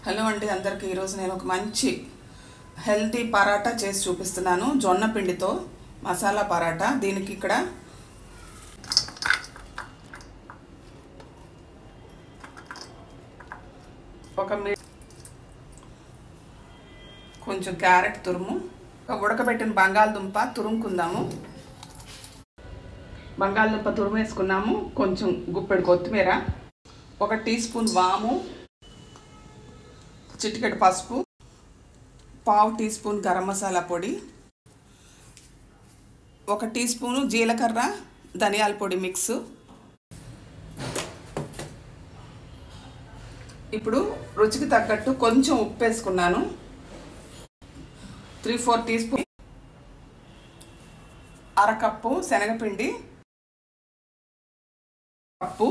Hello అండి అందరికీ ఈరోజు నేను ఒక మంచి హెల్తీ పరాటా చేసి చూపిస్తున్నాను. జొన్న పిండితో మసాలా పరాటా. దీనికి ఇక్కడ కొంచెం క్యారెట్ తురుము, ఒక ఉడకబెట్టిన బంగాళదుంప తురుముకుందాము. బంగాళదుంప తురుము వేసుకున్నాము. కొంచెం గుప్పెడు కొత్తిమీర, 1 టీ స్పూన్ వాము, చిటికెడు పసుపు, 1/2 టీ స్పూన్ గరం మసాలా పొడి, 1 టీ స్పూను జీలకర్ర ధనియాల పొడి మిక్స్. ఇప్పుడు రుచికి తగ్గట్టు కొంచెం ఉప్పు వేసుకున్నాను. 3-4 టీ స్పూన్, అరకప్పు శనగపిండి, కప్పు.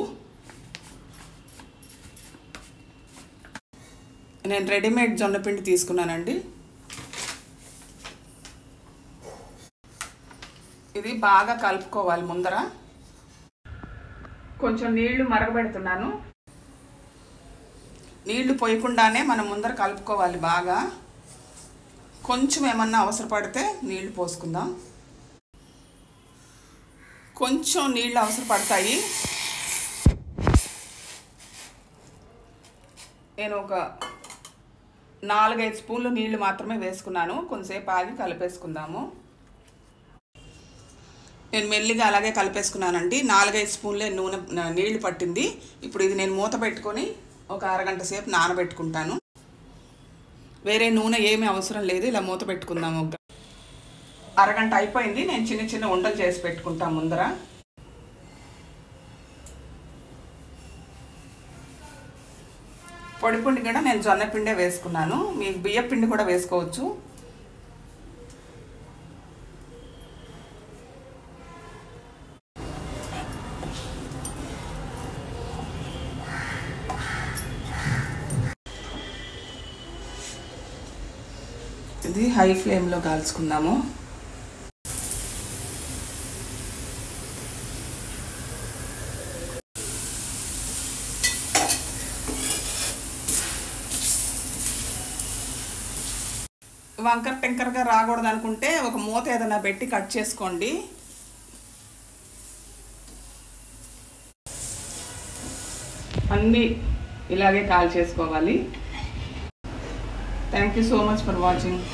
నేను రెడీమేడ్ జొన్న పిండి తీసుకున్నానండి. ఇది బాగా కలుపుకోవాలి. ముందర కొంచెం నీళ్లు మరగబెడుతున్నాను. నీళ్లు పోయకుండానే మనం ముందర కలుపుకోవాలి బాగా. కొంచెం ఏమన్నా అవసరపడితే నీళ్లు పోసుకుందాం. కొంచెం నీళ్ళు అవసరపడతాయి. నేను ఒక 4-5 స్పూన్లు నీళ్లు మాత్రమే వేసుకున్నాను. కొంచెంసేపు ఆగి కలిపేసుకుందాము. నేను మెల్లిగా అలాగే కలిపేసుకున్నానండి. 4-5 స్పూన్లే నీళ్లు పట్టింది. ఇప్పుడు ఇది నేను మూత పెట్టుకొని ఒక అరగంట సేపు నానబెట్టుకుంటాను. వేరే నూనె ఏమీ అవసరం లేదు. ఇలా మూత పెట్టుకుందాము. అరగంట అయిపోయింది. నేను చిన్న చిన్న ఉండలు చేసి పెట్టుకుంటాను ముందర. పొడి పిండి కూడా నేను జొన్న పిండే వేసుకున్నాను. మీకు బియ్య పిండి కూడా వేసుకోవచ్చు. ఇది హై ఫ్లేమ్లో కాల్చుకుందాము. వంకర టెంకరగా రాకూడదు అనుకుంటే ఒక మూత ఏదైనా పెట్టి కట్ చేసుకోండి. అన్నీ ఇలాగే కాల్ చేసుకోవాలి. Thank you so much for watching.